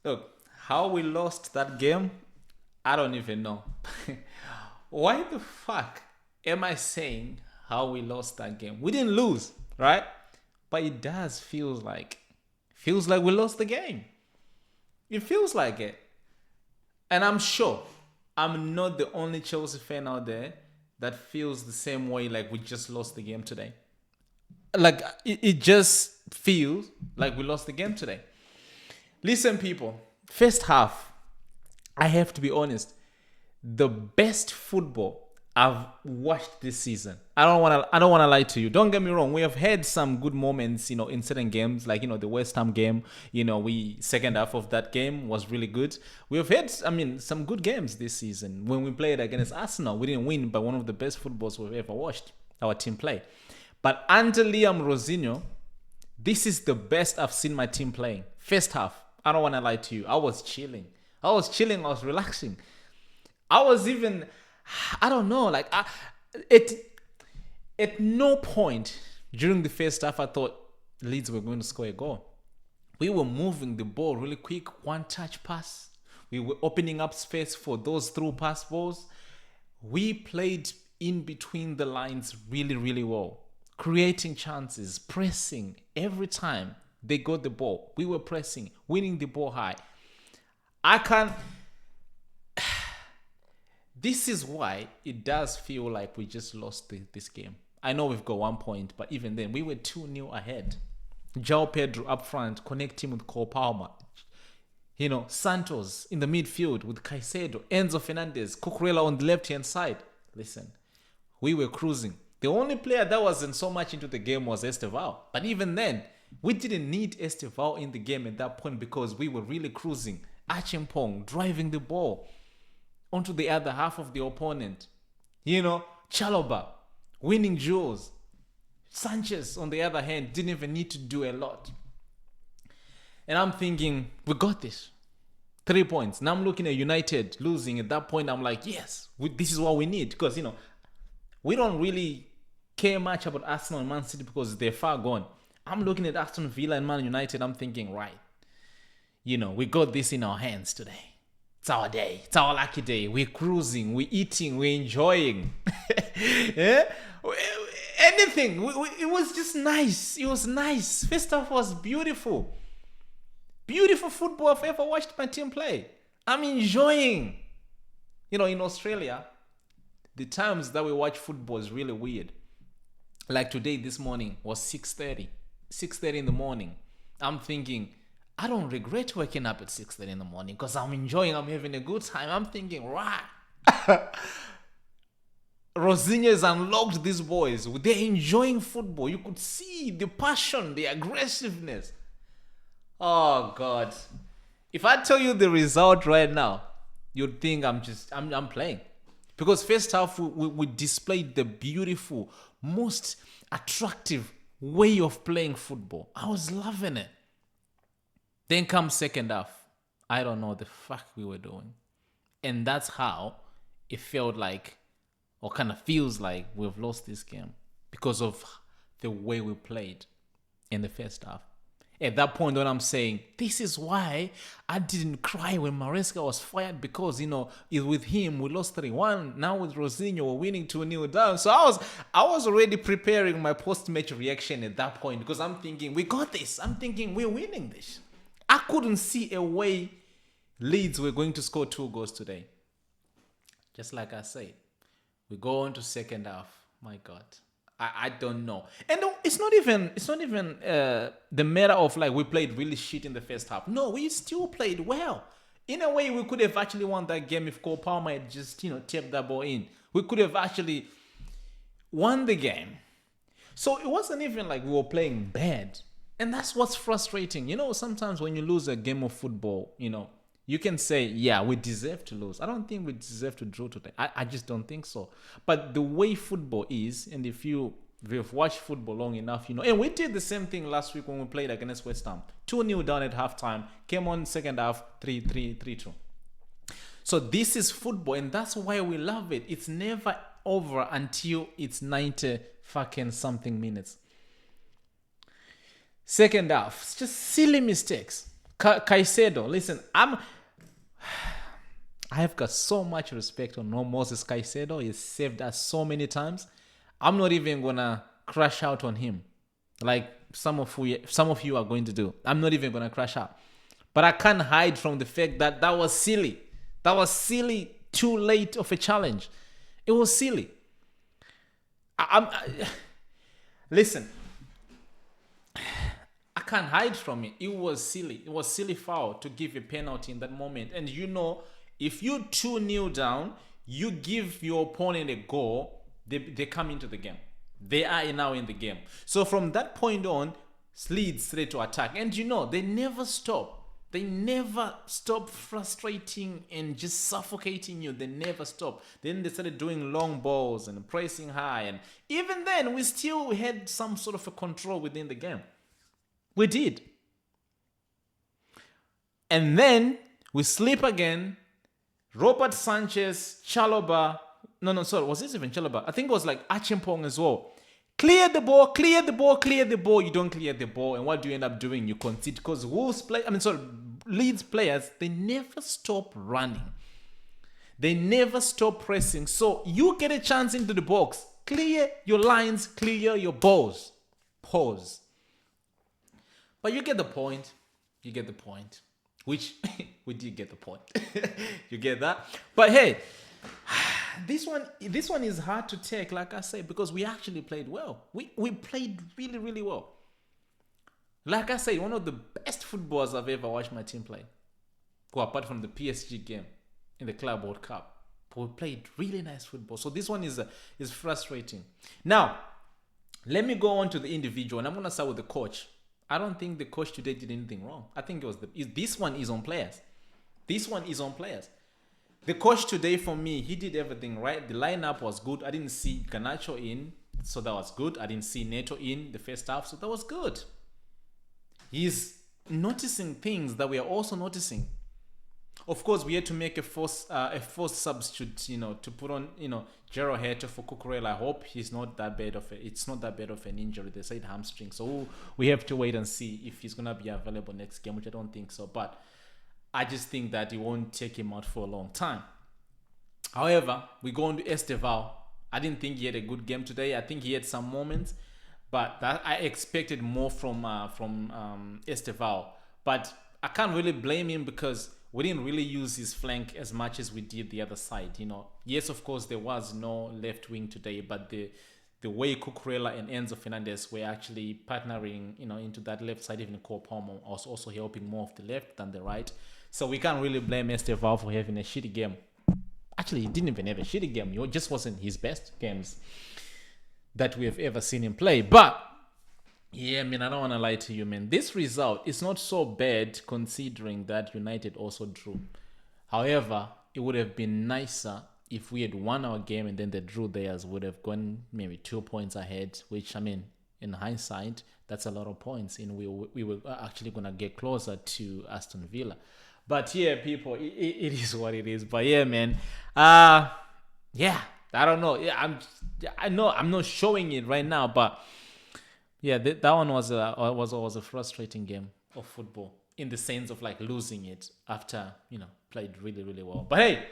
Look, how we lost that game, I don't even know. Why the fuck am I saying how we lost that game? We didn't lose, right? But it does feels like we lost the game. It feels like it. And I'm sure I'm not the only Chelsea fan out there that feels the same way like we just lost the game today. Like it just feels like we lost the game today. Listen, people, first half, I have to be honest, the best football I've watched this season. I don't wanna lie to you. Don't get me wrong. We have had some good moments, in certain games, like the West Ham game. We second half of that game was really good. We have had, some good games this season. When we played against Arsenal, we didn't win, but one of the best footballs we've ever watched our team play. But under Liam Rosinho, this is the best I've seen my team playing. First half, I don't want to lie to you. I was chilling. I was relaxing. I was even, I don't know, at no point during the first half I thought Leeds were going to score a goal. We were moving the ball really quick, one touch pass. We were opening up space for those through pass balls. We played in between the lines really, really well, creating chances, pressing every time they got the ball. We were pressing, winning the ball high. I can't. This is why it does feel like we just lost this game. I know we've got 1 point, but even then, we were 2-0 ahead. João Pedro up front, connecting with Cole Palmer. Santos in the midfield with Caicedo, Enzo Fernandez, Cucurella on the left-hand side. Listen, we were cruising. The only player that wasn't so much into the game was Esteval. But even then, we didn't need Esteval in the game at that point because we were really cruising. Achimpong driving the ball onto the other half of the opponent. Chaloba winning duels. Sanchez, on the other hand, didn't even need to do a lot. And I'm thinking, we got this. 3 points. Now I'm looking at United losing. At that point, I'm like, yes, this is what we need. Because, we don't really care much about Arsenal and Man City because they're far gone. I'm looking at Aston Villa and Man United. I'm thinking, right, we got this in our hands today. It's our day. It's our lucky day. We're cruising. We're eating. We're enjoying. Yeah? Anything. It was just nice. It was nice. First half was beautiful. Beautiful football I've ever watched my team play. I'm enjoying. In Australia, the times that we watch football is really weird. Like today, this morning was 6:30. 6:30 in the morning. I'm thinking, I don't regret waking up at 6:30 in the morning because I'm enjoying, I'm having a good time. I'm thinking, right. Rosinha has unlocked these boys. They're enjoying football. You could see the passion, the aggressiveness. Oh, God. If I tell you the result right now, you'd think I'm playing. Because first half, we displayed the beautiful, most attractive way of playing football. I was loving it. Then comes second half. I don't know what the fuck we were doing. And that's how it felt like, or kind of feels like, we've lost this game. Because of the way we played in the first half. At that point when I'm saying, this is why I didn't cry when Maresca was fired because, with him, we lost 3-1. Now with Rosinho, we're winning 2-0 down. So I was already preparing my post-match reaction at that point because I'm thinking, we got this. I'm thinking, we're winning this. I couldn't see a way Leeds were going to score 2 goals today. Just like I said, we go on to second half. My God. I don't know. And it's not even the matter of like we played really shit in the first half. No, we still played well. In a way, we could have actually won that game if Cole Palmer had just, tapped that ball in. We could have actually won the game. So it wasn't even like we were playing bad. And that's what's frustrating. Sometimes when you lose a game of football, you can say, yeah, we deserve to lose. I don't think we deserve to draw today. I just don't think so. But the way football is, and if you've watched football long enough, and we did the same thing last week when we played against West Ham. 2-0 down at halftime, came on second half, 3-2. So this is football, and that's why we love it. It's never over until it's 90 fucking something minutes. Second half, it's just silly mistakes. Caicedo, listen, I have got so much respect on Moses Caicedo. He's saved us so many times. I'm not even gonna crash out on him, like some of you are going to do. I'm not even gonna crash out, but I can't hide from the fact that that was silly. That was silly. Too late of a challenge. It was silly. Listen. I can't hide from it. It was silly. It was silly foul to give a penalty in that moment. And if you 2-0 down, you give your opponent a goal, they come into the game. They are now in the game. So from that point on, Leeds started to attack. And they never stop. They never stop frustrating and just suffocating you. They never stop. Then they started doing long balls and pressing high. And even then, we still had some sort of a control within the game. We did. And then we slip again. Robert Sanchez, Chalobah. No, sorry. Was this even Chalobah? I think it was like Achimpong as well. Clear the ball, clear the ball, clear the ball. You don't clear the ball. And what do you end up doing? You concede. Because Leeds players, they never stop running. They never stop pressing. So you get a chance into the box. Clear your lines, clear your balls. Pause. But you get the point. You get the point. Which we did get the point. You get that? But hey, this one is hard to take, like I say, because we actually played well. We played really, really well. Like I say, one of the best footballers I've ever watched my team play. Well, apart from the PSG game in the Club World Cup. But we played really nice football. So this one is frustrating. Now, let me go on to the individual. And I'm going to start with the coach. I don't think the coach today did anything wrong. I think this one is on players. This one is on players. The coach today, for me, he did everything right. The lineup was good. I didn't see Garnacho in, so that was good. I didn't see Neto in the first half, so that was good. He's noticing things that we are also noticing. Of course, we had to make a forced substitute, to put on, Jero Herto for Cucurella. I hope it's not that bad of an injury. They said hamstring. So we have to wait and see if he's going to be available next game, which I don't think so. But I just think that it won't take him out for a long time. However, we go on to Esteval. I didn't think he had a good game today. I think he had some moments, but that I expected more from Esteval. But I can't really blame him because we didn't really use his flank as much as we did the other side. Yes, of course, there was no left wing today, but the way Cucurella and Enzo Fernandez were actually partnering, into that left side, even Cole Palmer was also helping more of the left than the right. So we can't really blame Esteval for having a shitty game. Actually, he didn't even have a shitty game. It just wasn't his best games that we have ever seen him play. But yeah, man, I don't want to lie to you, man. This result is not so bad considering that United also drew. However, it would have been nicer if we had won our game and then they drew theirs. Would have gone maybe 2 points ahead, which, in hindsight, that's a lot of points. And we were actually going to get closer to Aston Villa. But yeah, people, it is what it is. But yeah, man. Yeah, I don't know. Yeah, I know I'm not showing it right now, but yeah, that one was a frustrating game of football in the sense of like losing it after, played really, really well. But hey,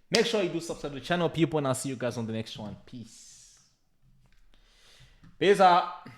make sure you do subscribe to the channel, people, and I'll see you guys on the next one. Peace out.